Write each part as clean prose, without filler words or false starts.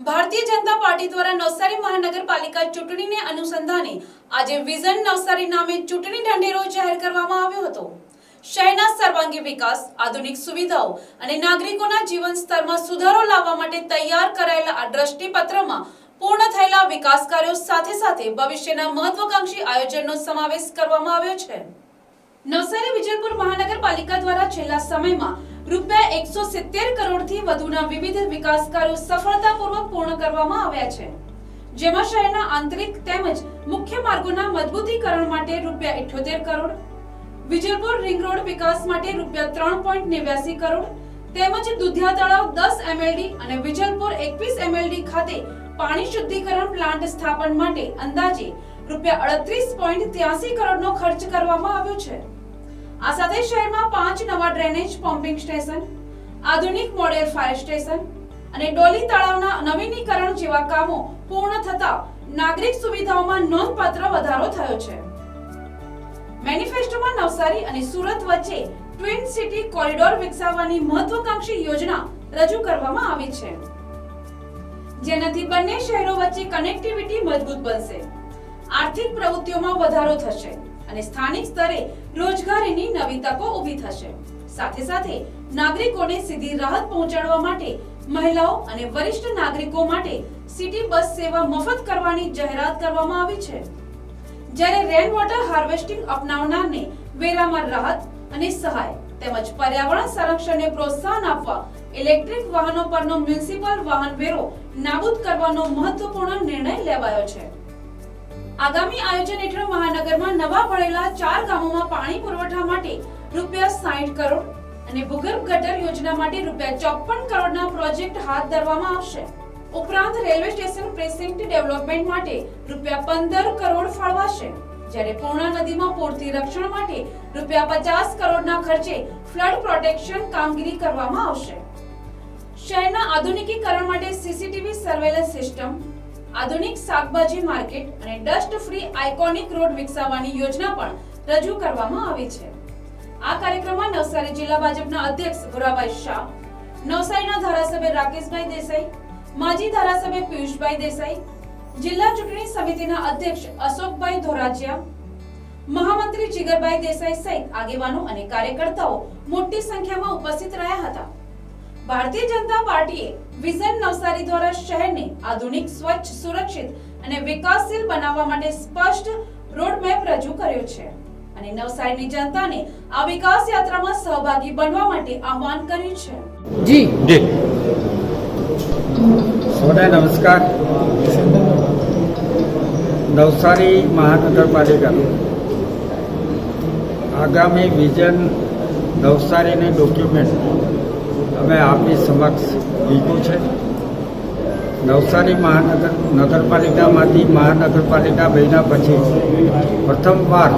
Bharatiya Janata party દ્વારા નવસારી મહાનગરપાલિકા ચૂંટણીને અનુસંધાને આજે વિઝન નવસારી નામે ચૂંટણી ઢંઢેરો જાહેર કરવામાં આવ્યો હતો। શહેરના સર્વાંગી વિકાસ, આધુનિક સુવિધાઓ અને નાગરિકોના જીવન સ્તરમાં સુધારો લાવવા માટે તૈયાર કરાયેલા આ દ્રષ્ટિપત્રમાં પૂર્ણ થયેલા વિકાસ કાર્યો સાથે સાથે ભવિષ્યના મહત્વાકાંક્ષી આયોજનનો સમાવેશ કરવામાં આવ્યો છે। નવસારી વિજલપુર મહાનગરપાલિકા દ્વારા છેલ્લા સમયમાં રૂપિયા 170 કરોડથી વધુના વિવિધ વિકાસ કાર્યો સફળતાપૂર્વક પૂર્ણ કરવામાં આવ્યા છે, જેમાં શહેરના આંતરિક તેમજ મુખ્ય માર્ગોના મજબૂતીકરણ માટે રૂપિયા 78 કરોડ, વિજલપુર રિંગ રોડ વિકાસ માટે રૂપિયા 3.89 કરોડ તેમજ દુધિયા તળાવ 10 MLD અને વિજલપુર 21 MLD ખાતે પાણી શુદ્ધિકરણ પ્લાન્ટ સ્થાપન માટે અંદાજે રૂપિયા 38.83 કરોડનો ખર્ચ કરવામાં આવ્યો છે। આ સાથે શહેરમાં 5 નવા ડ્રેનેજ પમ્પિંગ સ્ટેશન, આધુનિક મોડેલ ફાયર સ્ટેશન અને ડોલી તળાવના નવીનીકરણ જેવા કામો પૂર્ણ થતા નાગરિક સુવિધાઓમાં નોંધપાત્ર વધારો થયો છે। મેનિફેસ્ટોમાં નવસારી અને સુરત વચ્ચે ટ્વિન સિટી કોરિડોર વિકસાવવાની મહત્વાકાંક્ષી યોજના રજૂ કરવામાં આવી છે, જેનાથી બંને શહેરો વચ્ચે કનેક્ટિવિટી મજબૂત બનશે, આર્થિક પ્રવૃત્તિઓમાં વધારો થશે અને સ્થાનિક સ્તરે રોજગારીની નવી તકો ઊભી થશે। સાથે સાથે નાગરિકોને સીધી રાહત પહોંચાડવા માટે મહિલાઓ અને વરિષ્ઠ નાગરિકો માટે સિટી બસ સેવા મફત કરવાની જાહેરાત કરવામાં આવી છે, જ્યારે રેન વોટર હાર્વેસ્ટિંગ અપનાવનારને વેરામાં રાહત અને સહાય તેમજ પર્યાવરણ સંરક્ષણને પ્રોત્સાહન આપવા ઇલેક્ટ્રિક વાહનો પરનો મ્યુનિસિપલ વાહન વેરો નાબૂદ કરવાનો મહત્વપૂર્ણ નિર્ણય લેવાયો છે। આગામી આયોજન હેઠળ મહાનગરમાં નવા ભરેલા 4 ગામોમાં પાણી પુરવઠા માટે રૂપિયા 60 કરોડ અને ભૂગર્ભ ગટર યોજના માટે રૂપિયા 54 કરોડના પ્રોજેક્ટ હાથ ધરવામાં આવશે। ઉપરાંત રેલવે સ્ટેશન પ્રેસિન્ટ ડેવલપમેન્ટ માટે રૂપિયા 15 કરોડ ફાળવાશે, જ્યારે પૂર્ણા નદીમાં પૂરથી રક્ષણ માટે રૂપિયા 50 કરોડના ખર્ચે ફ્લડ પ્રોટેક્શન કામગીરી કરવામાં આવશે। શહેરના આધુનિકીકરણ માટે સીસીટીવી સર્વેલન્સ સિસ્ટમ, આધુનિક શાકભાજી માર્કેટ અને ડસ્ટ ફ્રી આઇકોનિક રોડ વિકસાવવાની યોજના પણ રજૂ કરવામાં આવી છે। આ કાર્યક્રમમાં નવસારી જિલ્લા ભાજપના અધ્યક્ષ ભુરાભાઈ શાહ, નવસારીના ધારાસભ્ય રાકેશભાઈ દેસાઈ, માજી ધારાસભ્ય પિયુષભાઈ દેસાઈ, જિલ્લા ચૂંટણી સમિતિના અધ્યક્ષ અશોકભાઈ ધોરાજીયા, મહામંત્રી જીગરભાઈ દેસાઈ સહિત આગેવાનો અને કાર્યકર્તાઓ મોટી સંખ્યામાં ઉપસ્થિત રહ્યા હતા। ભારતીય જનતા પાર્ટીએ વિઝન નવસારી દ્વારા શહેરને આધુનિક, સ્વચ્છ, સુરક્ષિત અને વિકાસશીલ બનાવવા માટે સ્પષ્ટ રોડમેપ રજૂ કર્યો છે અને નવસારીની જનતાને આ વિકાસ યાત્રામાં સહભાગી બનવા માટે આહ્વાન કર્યું છે। જી સૌને નમસ્કાર। નવસારી મહાનગરપાલિકા આગામી વિઝન નવસારીની ડોક્યુમેન્ટ અમે આપની સમક્ષ લીધું છે। નવસારી નગરપાલિકામાંથી મહાનગરપાલિકા બન્યા પછી પ્રથમવાર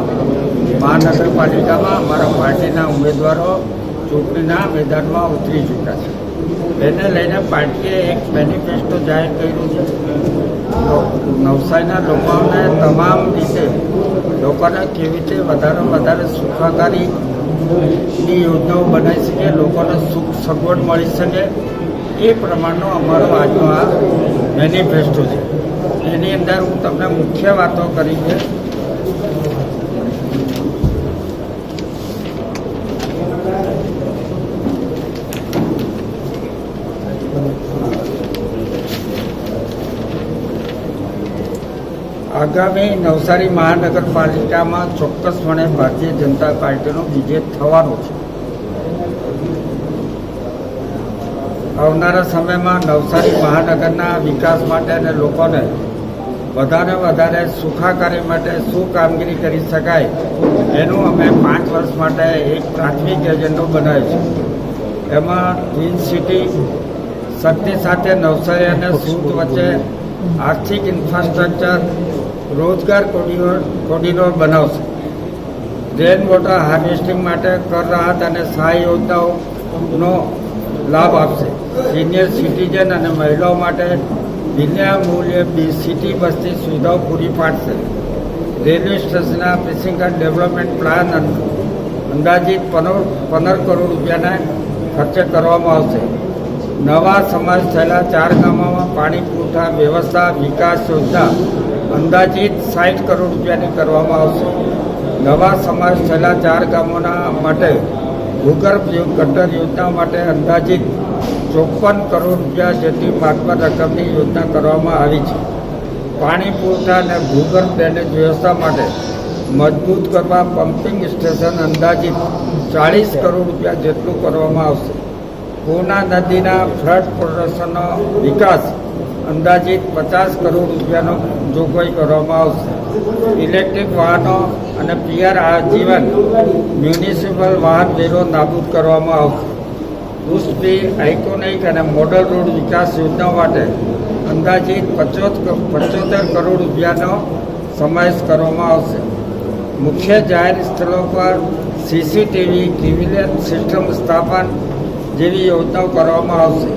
મહાનગરપાલિકામાં અમારા પાર્ટીના ઉમેદવારો ચૂંટણીના મેદાનમાં ઉતરી ચૂક્યા છે। એને લઈને પાર્ટીએ એક મેનિફેસ્ટો જાહેર કર્યું છે। નવસારીના લોકોને તમામ રીતે લોકોને કેવી રીતે વધારે સુખાકારીની યોજનાઓ બનાવી શકે, લોકોને સુખ સગવડ મળી શકે, એ પ્રમાણનો અમારો આજનો આ મેનિફેસ્ટો છે। એની અંદર હું તમને મુખ્ય વાતો કરી છે। આગામી નવસારી મહાનગરપાલિકામાં ચોક્કસપણે ભારતીય જનતા પાર્ટીનો વિજય થવાનો છે। આવનારા સમયમાં નવસારી મહાનગરના વિકાસ માટે અને લોકોને વધારે સુખાકારી માટે શું કામગીરી કરી શકાય એનું અમે 5 વર્ષ માટે એક પ્રાથમિક એજન્ડો બનાવ્યો છે। એમાં ટ્વિન સિટી શક્તિ સાથે નવસારી અને સુરત વચ્ચે આર્થિક ઇન્ફ્રાસ્ટ્રક્ચર, રોજગાર કોરિડોર બનાવશે, રેન વોટર હાર્વેસ્ટિંગ માટે કર રાહત અને સહાય યોજનાઓનો લાભ આપશે, સિનિયર સિટીઝન અને મહિલાઓ માટે વિના મૂલ્યે સિટી બસની સુવિધાઓ પૂરી પાડશે, રેલવે સ્ટેશનના પ્રેસિન્ટ ડેવલપમેન્ટ પ્લાન અંદાજિત 15 કરોડ રૂપિયાના ખર્ચે કરવામાં આવશે। નવા સમાજ થયેલા 4 ગામોમાં પાણી પુરવઠા વ્યવસ્થા વિકાસ યોજના અંદાજિત 60 કરોડ રૂપિયાની કરવામાં આવશે. નવા સમાજ થયેલા 4 ગામોના માટે ભૂગર્ભ ગટર યોજના માટે અંદાજિત 54 કરોડ રૂપિયા જેટલી માતબર રકમની યોજના કરવામાં આવી છે. પાણી પુરવઠા અને ભૂગર્ભ ડ્રેનેજ વ્યવસ્થા માટે મજબૂત કરવા પમ્પિંગ સ્ટેશન અંદાજિત 40 કરોડ રૂપિયા જેટલું કરવામાં આવશે. પૂર્ણા નદીના ફ્લડ પ્રોટેક્શનનો વિકાસ અંદાજિત 50 કરોડ રૂપિયાનો જોગવાઈ કરવામાં આવશે. ઇલેક્ટ્રિક વાહનો અને પીઆર આજીવન મ્યુનિસિપલ વાહન વેરો નાબૂદ કરવામાં આવશે. ઉષ્ટી આઇકોનિક અને મોડલ રોડ વિકાસ યોજના માટે અંદાજિત 75 કરોડ રૂપિયાનો સમાવેશ કરવામાં આવશે. મુખ્ય જાહેર સ્થળો પર સીસીટીવી સર્વેલન્સ સિસ્ટમ સ્થાપન જેવી યોજનાઓ કરવામાં આવશે.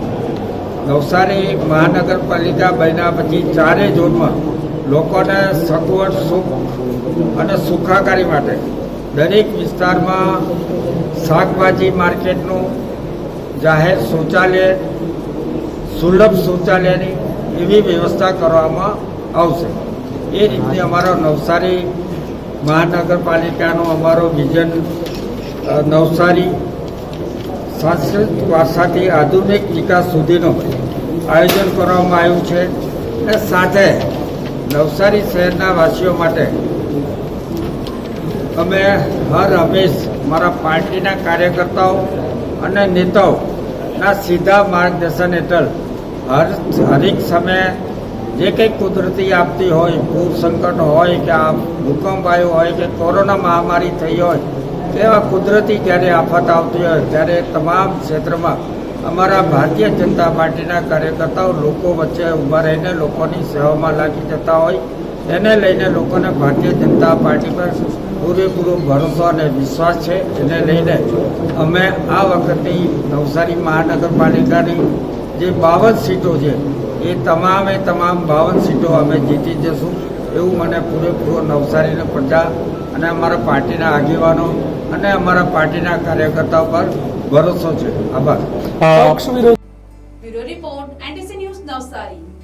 નવસારી મહાનગરપાલિકા બન્યા પછી 4 ઝોનમાં લોકોને સગવડ સુખ અને સુખાકારી માટે દરેક વિસ્તારમાં શાકભાજી માર્કેટનું, જાહેર શૌચાલય, સુલભ શૌચાલયની એવી વ્યવસ્થા કરવામાં આવશે. એ રીતની અમારો નવસારી મહાનગરપાલિકાનો અમારો વિઝન નવસારી સાંસ્કૃતિક વારસાથી આધુનિક વિકાસ સુધીનું આયોજન કરવામાં આવ્યું છે. અને સાથે નવસારી શહેરના વાસીઓ માટે અમે હર હંમેશ મારા પાર્ટીના કાર્યકર્તાઓ અને નેતાઓના સીધા માર્ગદર્શન હેઠળ હરેક સમયે જે કંઈ કુદરતી આપતી હોય, પૂર સંકટ હોય કે આ ભૂકંપ આવ્યો હોય કે કોરોના મહામારી થઈ હોય, એવા કુદરતી જ્યારે આફત આવતી હોય ત્યારે તમામ ક્ષેત્રમાં અમારા ભારતીય જનતા પાર્ટીના કાર્યકર્તાઓ લોકો વચ્ચે ઊભા રહીને લોકોની સેવામાં લાગી જતા હોય. એને લઈને લોકોને ભારતીય જનતા પાર્ટી પર પૂરેપૂરો ભરોસો અને વિશ્વાસ છે. એને લઈને અમે આ વખતની નવસારી મહાનગરપાલિકાની જે 52 સીટો છે એ તમામ 52 સીટો અમે જીતી જશું એવું મને પૂરેપૂરો નવસારીની પ્રજા અને અમારા પાર્ટીના આગેવાનો અને અમારા પાર્ટીના કાર્યકર્તાઓ પર ભરોસો છે. આભાર. Bureau report NTC news Navsari.